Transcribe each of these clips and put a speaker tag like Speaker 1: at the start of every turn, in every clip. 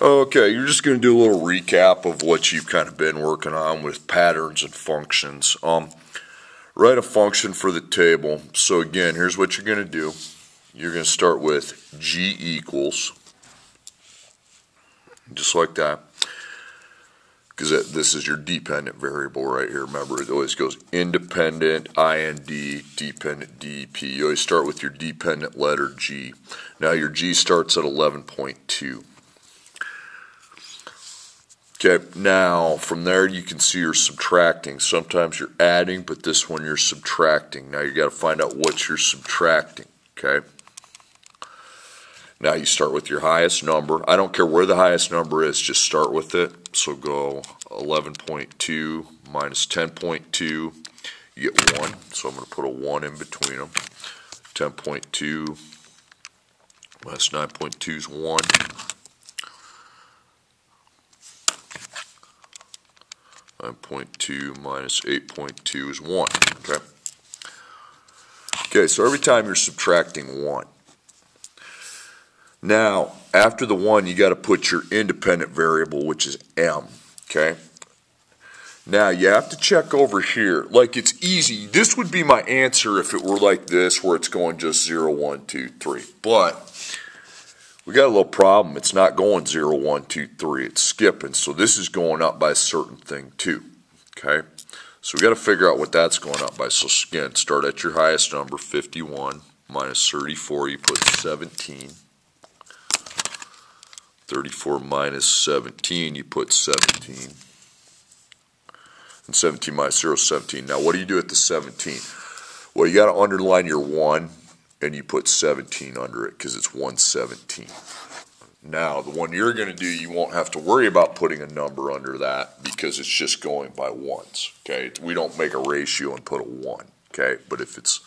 Speaker 1: Okay, you're just going to do a little recap of what you've kind of been working on with patterns and functions. Write a function for the table. So again, here's what you're going to do. You're going to start with g equals, just like that, because this is your dependent variable right here. Remember, it always goes independent, IND, dependent, DEP. You always start with your dependent letter G. Now your G starts at 11.2. Okay, now from there you can see you're subtracting. Sometimes you're adding, but this one you're subtracting. Now you got to find out what you're subtracting. Okay. Now you start with your highest number. I don't care where the highest number is, just start with it. So go 11.2 minus 10.2, you get 1. So I'm going to put a 1 in between them. 10.2 minus 9.2 is 1. 9.2 minus 8.2 is 1. Okay. Okay, so every time you're subtracting 1. Now, after the 1, you got to put your independent variable, which is m. Okay. Now, you have to check over here. Like, it's easy. This would be my answer if it were like this, where it's going just 0, 1, 2, 3. But we got a little problem. It's not going 0, 1, 2, 3. It's skipping. So this is going up by a certain thing too. Okay. So we got to figure out what that's going up by. So again, start at your highest number, 51 minus 34. You put 17. 34 minus 17. You put 17. And 17 minus 0 is 17. Now what do you do at the 17? Well, you got to underline your 1. And you put 17 under it because it's 117. Now, the one you're going to do, you won't have to worry about putting a number under that because it's just going by ones. Okay, we don't make a ratio and put a 1. Okay, but if it's,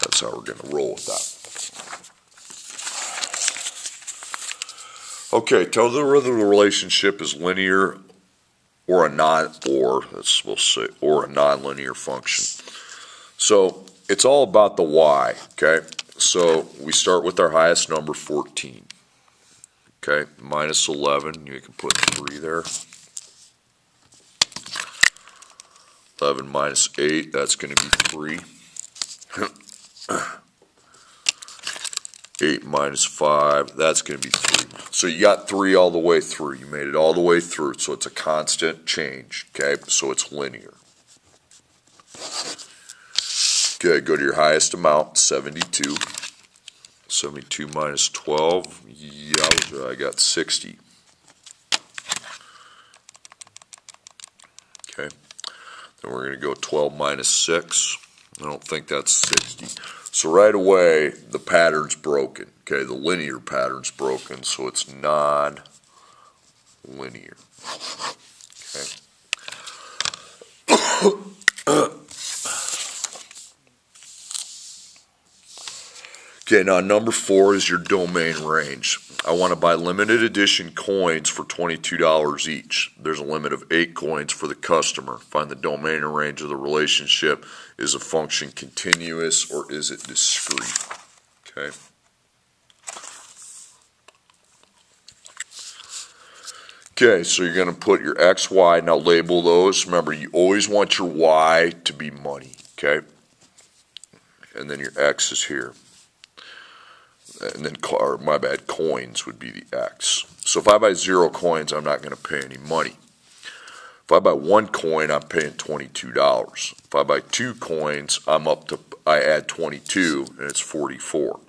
Speaker 1: that's how we're going to roll with that. Okay, tell whether the relationship is linear or a non-linear function. So it's all about the y, okay? So we start with our highest number, 14. Okay, minus 11, you can put 3 there. 11 minus 8, that's going to be 3. 8 minus 5, that's going to be 3. So you got 3 all the way through. You made it all the way through, so it's a constant change, okay? So it's linear. Okay, go to your highest amount, 72. 72 minus 12, yowza, I got 60. Okay, then we're going to go 12 minus 6. I don't think that's 60. So right away, the pattern's broken. Okay, the linear pattern's broken, so it's non-linear. Okay. Okay, now number 4 is your domain range. I want to buy limited edition coins for $22 each. There's a limit of 8 coins for the customer. Find the domain range of the relationship. Is a function continuous or is it discrete? Okay. Okay, so you're going to put your x, y. Now label those. Remember, you always want your y to be money. Okay. And then your x is here. And then, or my bad, coins would be the x. So if I buy 0 coins, I'm not going to pay any money. If I buy 1 coin, I'm paying $22. If I buy 2 coins, I add 22, and it's 44.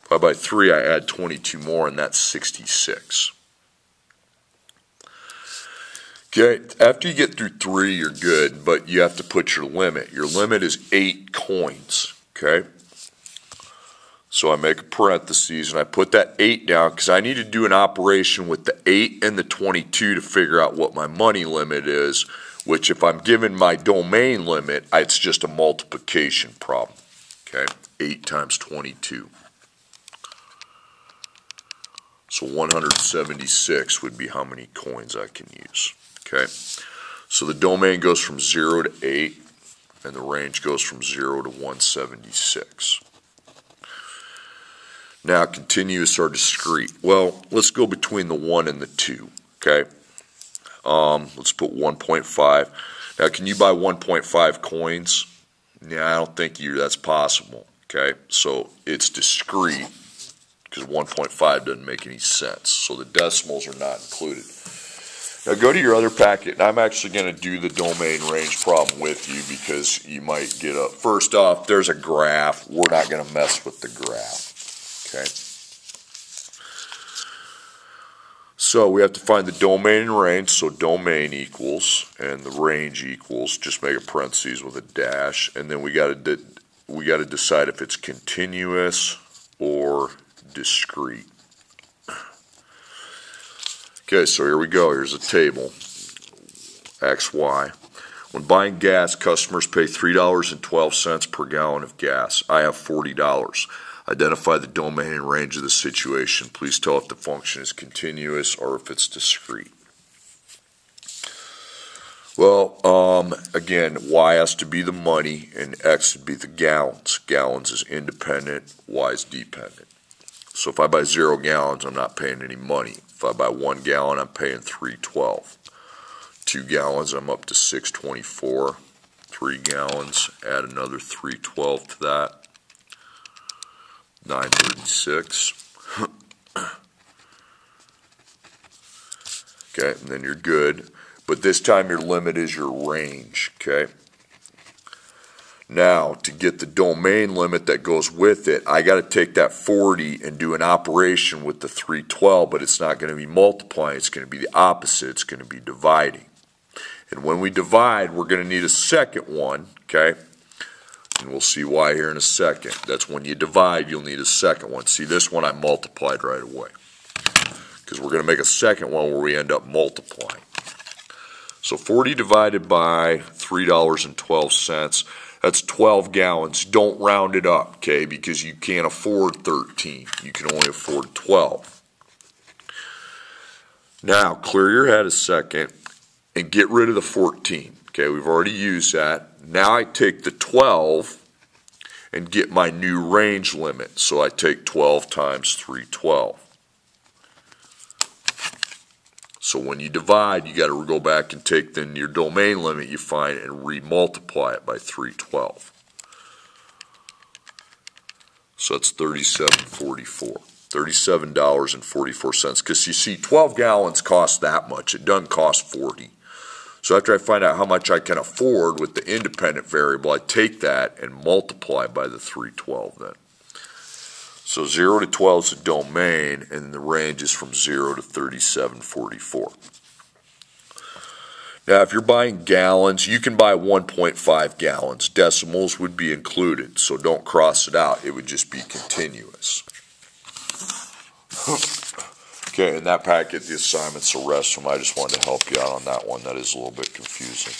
Speaker 1: If I buy 3, I add 22 more, and that's 66. Okay, after you get through 3, you're good, but you have to put your limit. Your limit is 8 coins, okay? So I make a parentheses and I put that 8 down because I need to do an operation with the 8 and the 22 to figure out what my money limit is, which if I'm given my domain limit, it's just a multiplication problem. Okay, 8 times 22. So 176 would be how many coins I can use. Okay, so the domain goes from 0 to 8 and the range goes from 0 to 176. Now, continuous or discrete. Well, let's go between the 1 and the 2, okay? Let's put 1.5. Now, can you buy 1.5 coins? Yeah, I don't think that's possible, okay? So it's discrete because 1.5 doesn't make any sense. So the decimals are not included. Now go to your other packet, and I'm actually going to do the domain range problem with you because you might get a, first off, there's a graph. We're not going to mess with the graph, okay? So we have to find the domain and range, so domain equals, and the range equals, just make a parentheses with a dash, and then we got to decide if it's continuous or discrete. Okay, so here we go. Here's a table, X, Y. When buying gas, customers pay $3.12 per gallon of gas. I have $40. Identify the domain and range of the situation. Please tell if the function is continuous or if it's discrete. Well, again, Y has to be the money and X would be the gallons. Gallons is independent, Y is dependent. So if I buy 0 gallons, I'm not paying any money. If I buy 1 gallon, I'm paying $3.12. 2 gallons, I'm up to $6.24. 3 gallons, add another $3.12 to that. $9.36. Okay, and then you're good. But this time your limit is your range, okay? Now, to get the domain limit that goes with it, I got to take that 40 and do an operation with the 312, but it's not going to be multiplying. It's going to be the opposite. It's going to be dividing. And when we divide, we're going to need a second one, okay? And we'll see why here in a second. That's when you divide, you'll need a second one. See, this one I multiplied right away because we're going to make a second one where we end up multiplying. So 40 divided by $3.12, that's 12 gallons. Don't round it up, okay, because you can't afford 13. You can only afford 12. Now, clear your head a second and get rid of the 14. Okay, we've already used that. Now I take the 12 and get my new range limit. So I take 12 times 312. So when you divide, you got to go back and take then your domain limit you find and remultiply it by 312. So that's $37.44. $37.44. Because you see, 12 gallons cost that much. It doesn't cost 40. So after I find out how much I can afford with the independent variable, I take that and multiply by the 312 then. So 0 to 12 is a domain, and the range is from 0 to 37.44. Now, if you're buying gallons, you can buy 1.5 gallons. Decimals would be included, so don't cross it out. It would just be continuous. Okay, in that packet, the assignments, the rest of them, I just wanted to help you out on that one. That is a little bit confusing.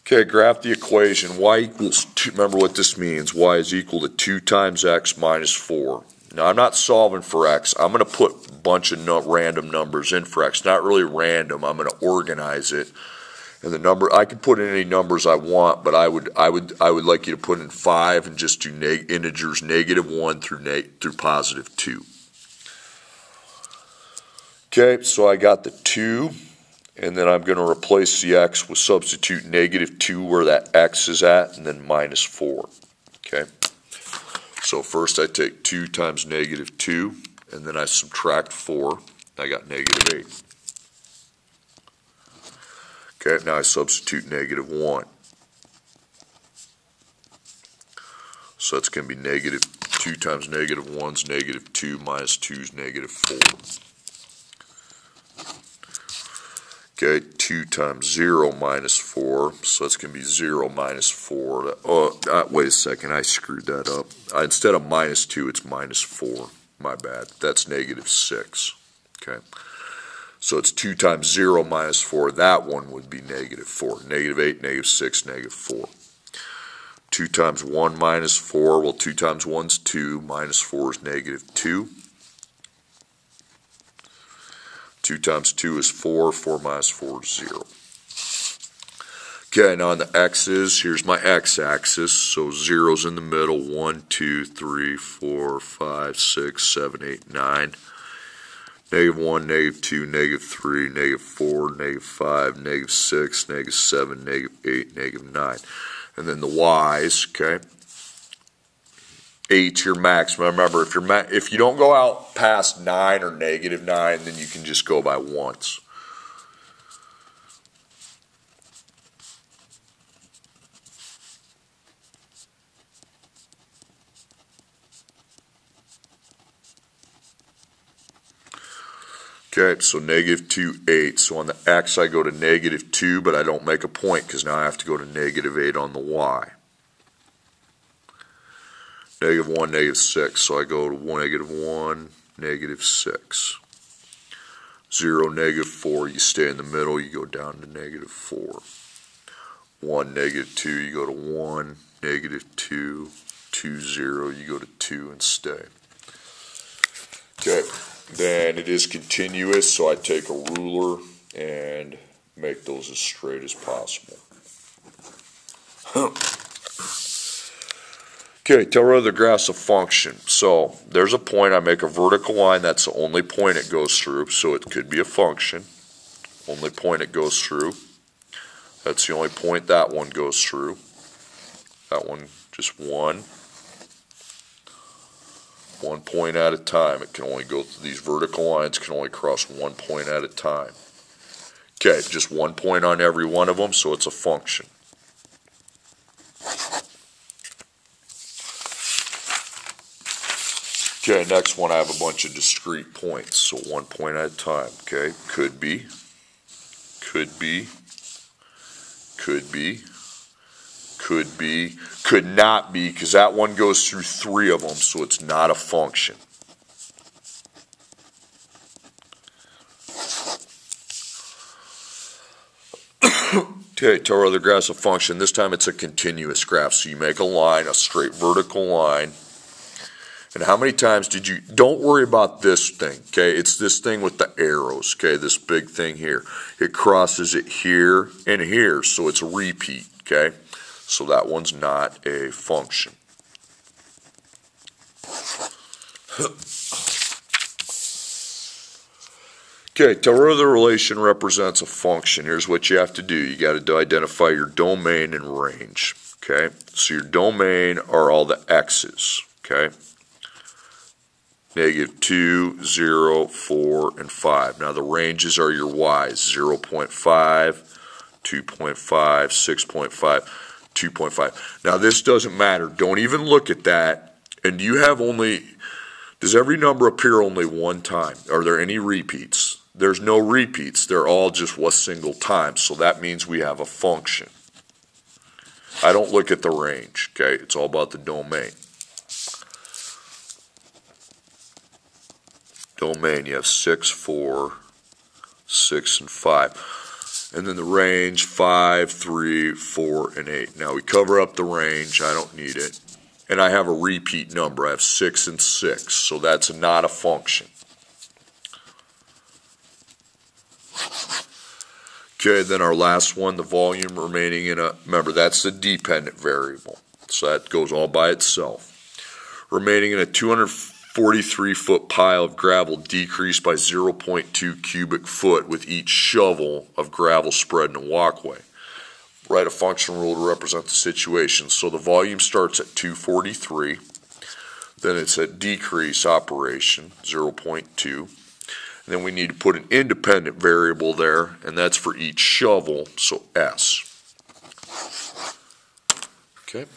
Speaker 1: Okay, graph the equation. Y equals 2. Remember what this means. Y is equal to 2 times x minus 4. Now, I'm not solving for x. I'm going to put a bunch of random numbers in for x. Not really random. I'm going to organize it. And the number, I can put in any numbers I want, but I would like you to put in 5 and just do integers -1 through positive 2. Okay, so I got the 2, and then I'm going to replace the x with substitute -2 where that x is at, and then minus 4. Okay, so first I take 2 times -2, and then I subtract 4. I got -8. Okay, now I substitute -1. So that's going to be -2 times -1 is -2 minus 2 is -4. Okay, 2 times 0 minus 4, so that's going to be 0 minus 4. Wait a second, I screwed that up. Instead of minus 2, it's minus 4. My bad. That's -6. Okay, so it's 2 times 0 minus 4. That one would be -4. -8, -6, -4. 2 times 1 minus 4, well, 2 times 1 is 2, minus 4 is -2. 2 times 2 is 4, 4 minus 4 is 0. Okay, now on the x's, here's my x-axis. So zero's in the middle. 1, 2, 3, 4, 5, 6, 7, 8, 9. -1, -2, -3, -4, -5, -6, -7, -8, -9. And then the y's, okay? 8's your maximum. Remember, if you don't go out past 9 or -9, then you can just go by once. Okay, so -2, 8. So on the x, I go to -2, but I don't make a point because now I have to go to -8 on the y. -1, -6. So I go to -1, -6. 0, -4. You stay in the middle. You go down to -4. 1, -2. You go to 1, -2. 2, 0. You go to 2 and stay. Okay. Then it is continuous, so I take a ruler and make those as straight as possible. Okay, tell whether the graph's a function. So there's a point, I make a vertical line, that's the only point it goes through, so it could be a function. Only point it goes through. That's the only point that one goes through. That one, just one. One point at a time. It can only go through these vertical lines, can only cross one point at a time. Okay, just one point on every one of them, so it's a function. Okay, next one I have a bunch of discrete points, so one point at a time. Okay, could be, could be, could be, could be, could not be, because that one goes through 3 of them, so it's not a function. Okay, tell whether the graph's a function. This time it's a continuous graph, so you make a line, a straight vertical line. And how many times did you, don't worry about this thing, okay? It's this thing with the arrows, okay? This big thing here. It crosses it here and here, so it's a repeat, okay? So that one's not a function. Okay, tell whether the relation represents a function. Here's what you have to do. You got to identify your domain and range, okay? So your domain are all the x's, okay? -2, 0, 4, and 5. Now the ranges are your y's, 0.5, 2.5, 6.5, 2.5. Now this doesn't matter. Don't even look at that. And you have only, does every number appear only one time? Are there any repeats? There's no repeats. They're all just one single time. So that means we have a function. I don't look at the range, okay? It's all about the domain. Domain, you have 6, 4, 6, and 5. And then the range, 5, 3, 4, and 8. Now we cover up the range. I don't need it. And I have a repeat number. I have 6 and 6. So that's not a function. Okay, then our last one, the volume remaining in a, remember that's the dependent variable. So that goes all by itself. Remaining in a 243-foot pile of gravel decreased by 0.2 cubic foot with each shovel of gravel spread in a walkway. Write a function rule to represent the situation. So the volume starts at 243. Then it's a decrease operation, 0.2. And then we need to put an independent variable there, and that's for each shovel, so S. Okay.